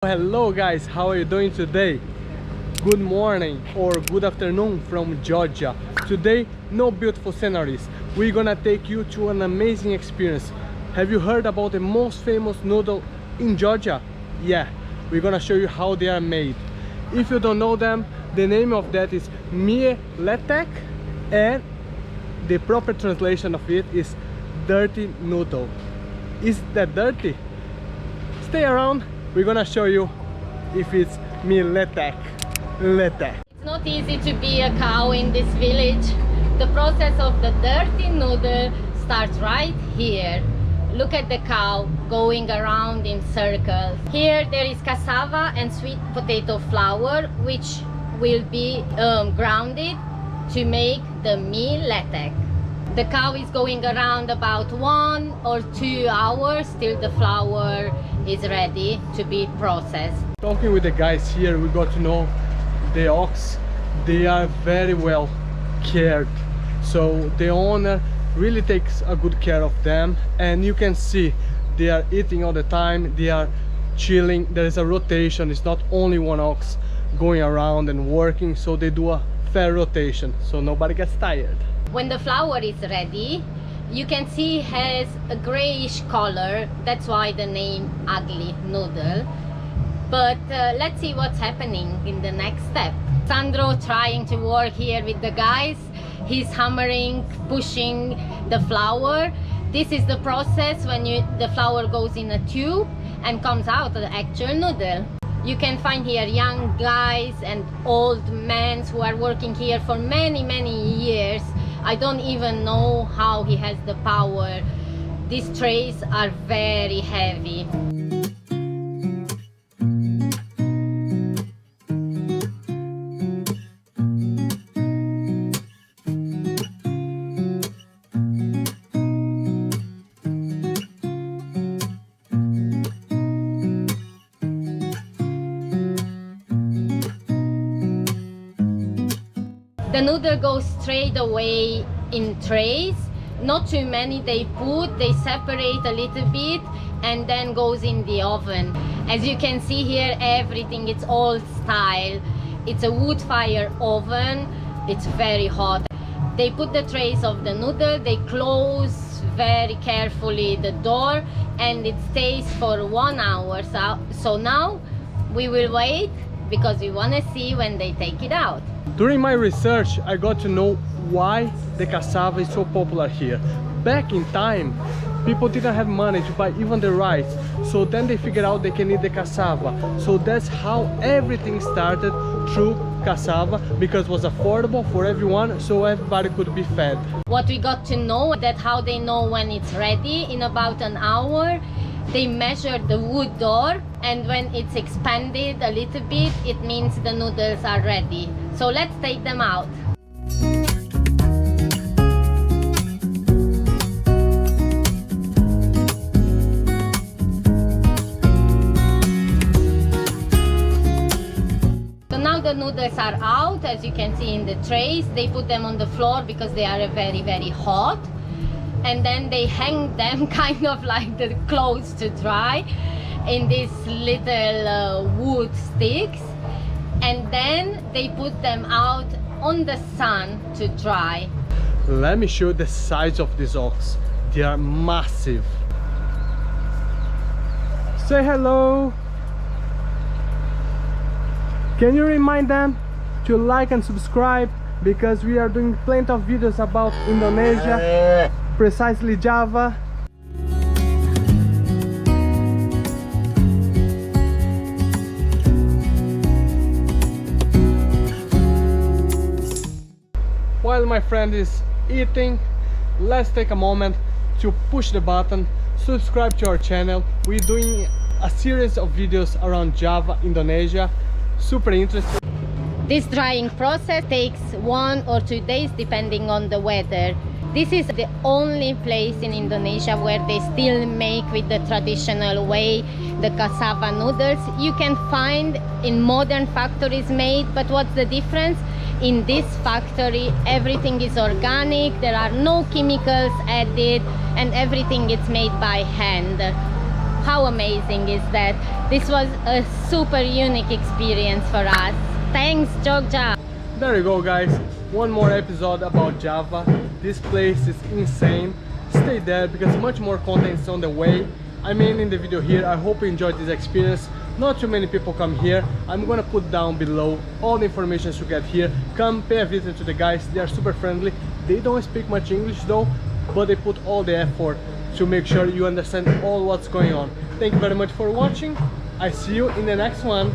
Hello guys, how are you doing today? Good morning or good afternoon from Georgia. Today, no beautiful sceneries. We're gonna take you to an amazing experience. Have you heard about the most famous noodle in Georgia? Yeah, we're gonna show you how they are made. If you don't know them, the name of that is mie letek, and the proper translation of it is dirty noodle. Is that dirty? Stay around, we're gonna show you if it's mie letek. It's not easy to be a cow in this village. The process of the dirty noodle starts right here. Look at the cow going around in circles. Here there is cassava and sweet potato flour, which will be grounded to make the mie letek. The cow is going around about 1 or 2 hours till the flour is ready to be processed. Talking with the guys here, we got to know the ox, they are very well cared. So the owner really takes a good care of them, and you can see they are eating all the time, they are chilling, there is a rotation, it's not only one ox going around and working, so they do a fair rotation so nobody gets tired. When the flour is ready, you can see it has a grayish color. That's why the name ugly noodle. But let's see what's happening in the next step. Sandro trying to work here with the guys. He's hammering, pushing the flour. This is the process when the flour goes in a tube and comes out the actual noodle. You can find here young guys and old men who are working here for many years. I don't even know how he has the power. These trays are very heavy. The noodle goes straight away in trays. Not too many they separate a little bit and then goes in the oven. As you can see here, everything it's old style. It's a wood fire oven. It's very hot. They put the trays of the noodle, they close very carefully the door, and it stays for 1 hour. So now we will wait because we want to see when they take it out. During my research, I got to know why the cassava is so popular here. Back in time, people didn't have money to buy even the rice, so then they figured out they can eat the cassava. So that's how everything started, through cassava, because it was affordable for everyone, so everybody could be fed. What we got to know that how they know when it's ready. In about an hour, they measure the wood door, and when it's expanded a little bit, it means the noodles are ready. So let's take them out. So now the noodles are out, as you can see in the trays. They put them on the floor because they are very hot. And then they hang them kind of like the clothes to dry in these little wood sticks, and then they put them out on the sun to dry. Let me show you the size of these ox. They are massive. Say hello. Can you remind them to like and subscribe, because we are doing plenty of videos about Indonesia, precisely Java. While my friend is eating, let's take a moment to push the button, subscribe to our channel. We're doing a series of videos around Java, Indonesia. Super interesting. This drying process takes 1 or 2 days depending on the weather. This is the only place in Indonesia where they still make with the traditional way the cassava noodles. You can find in modern factories made, but what's the difference? In this factory, everything is organic, there are no chemicals added, and everything is made by hand. how amazing is that? This was a super unique experience for us. Thanks, Georgia. There you go, guys. One more episode about Java. This place is insane. Stay there because much more content is on the way. I'm ending the video here. I hope you enjoyed this experience. Not too many people come here. I'm gonna put down below all the information you get here. Come pay a visit to the guys. They are super friendly. They don't speak much English though, but they put all the effort to make sure you understand all what's going on. Thank you very much for watching. I see you in the next one.